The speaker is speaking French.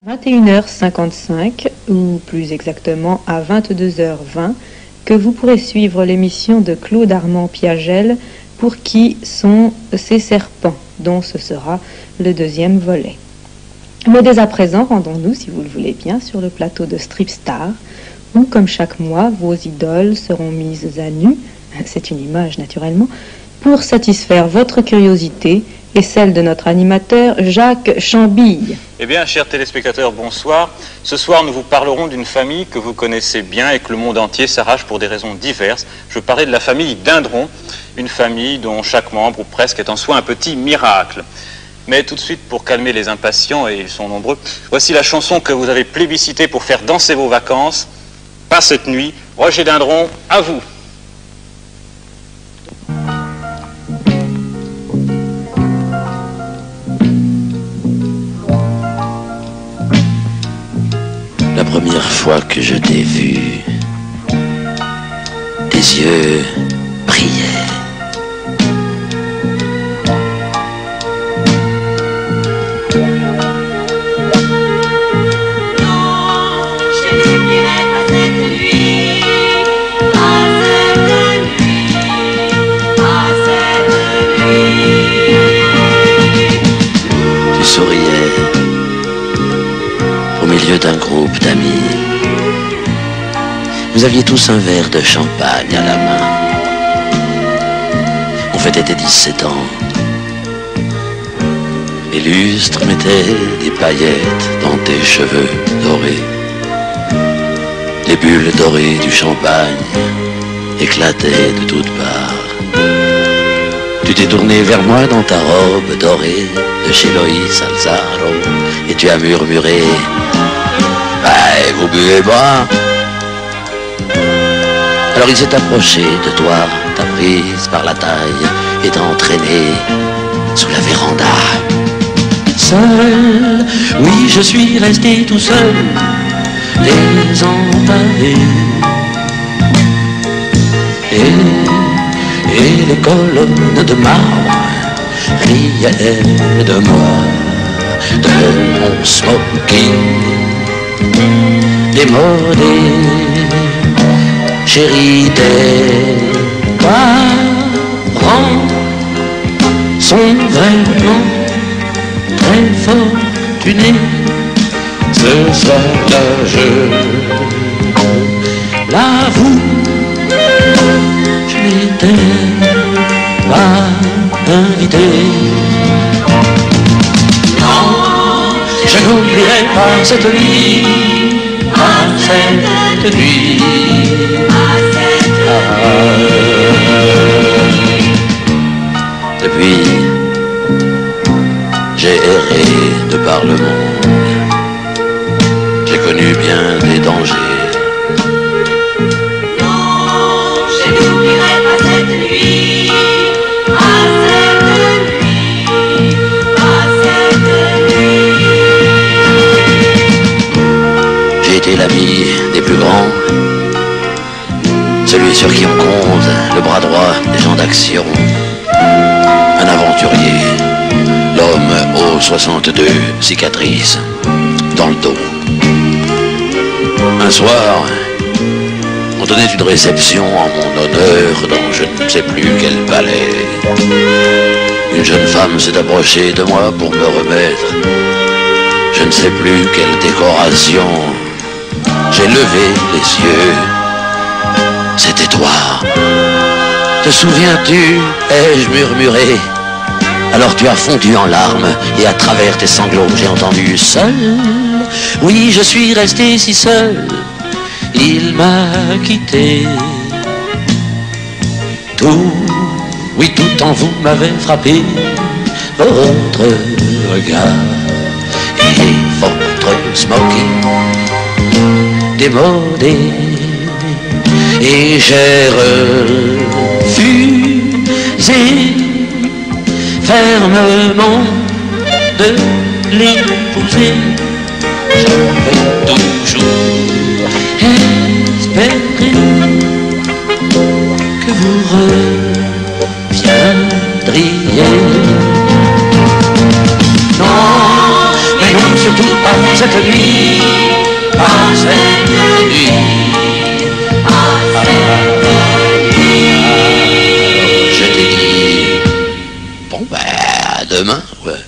21h55 ou plus exactement à 22h20 que vous pourrez suivre l'émission de Claude Armand Piagel Pour qui sont ces serpents, dont ce sera le deuxième volet. Mais dès à présent, rendons-nous, si vous le voulez bien, sur le plateau de Stripstar, où, comme chaque mois, vos idoles seront mises à nu, c'est une image naturellement, pour satisfaire votre curiosité et celle de notre animateur Jacques Chambille. Eh bien, chers téléspectateurs, bonsoir. Ce soir, nous vous parlerons d'une famille que vous connaissez bien et que le monde entier s'arrache pour des raisons diverses. Je parlais de la famille Dindron, une famille dont chaque membre, ou presque, est en soi un petit miracle. Mais tout de suite, pour calmer les impatients, et ils sont nombreux, voici la chanson que vous avez plébiscitée pour faire danser vos vacances. Pas cette nuit. Roger Dindron, à vous. La première fois que je t'ai vu, tes yeux brillaient. Non, je n'oublierai pas cette nuit, pas cette nuit, pas cette nuit. Tu souriais au milieu d'un groupe d'amis. Vous aviez tous un verre de champagne à la main. On fêtait tes 17 ans. Les lustres mettaient des paillettes dans tes cheveux dorés. Les bulles dorées du champagne éclataient de toutes parts. Tu t'es tourné vers moi dans ta robe dorée de chez Loïs Alzaro et tu as murmuré: "Bah, vous buvez pas." Alors il s'est approché de toi, t'a prise par la taille et t'a entraîné sous la véranda. Seul, oui, je suis resté tout seul, désemparé. Et les colonnes de marbre riaient de moi, de mon smoking démodé. Chérie, tes parents sont vraiment très fortunés. Ce soir-là, je l'avoue, je n'étais pas invité. Non, je n'oublierai pas cette nuit, pas cette nuit. Depuis, j'ai erré de par le monde. J'ai connu bien des dangers. Non, je n'oublierai pas cette nuit, pas cette nuit, pas cette nuit. J'ai été l'ami des plus grands, celui sur qui on compte le bras droit des gens d'action, un aventurier, l'homme aux 62 cicatrices dans le dos. Un soir, on donnait une réception en mon honneur dans je ne sais plus quel palais. Une jeune femme s'est approchée de moi pour me remettre je ne sais plus quelle décoration. J'ai levé les yeux. C'était toi. Te souviens-tu? Ai-je murmuré. Alors tu as fondu en larmes et à travers tes sanglots j'ai entendu: seul. Oui, je suis resté si seul. Il m'a quitté. Tout, oui, tout en vous m'avait frappé. Votre regard et votre smoking démodé. Et j'ai refusé fermement de l'épouser. J'avais toujours espéré que vous reviendriez. cette nuit, à cette nuit. Je t'ai dit, bon ben, à demain, ouais.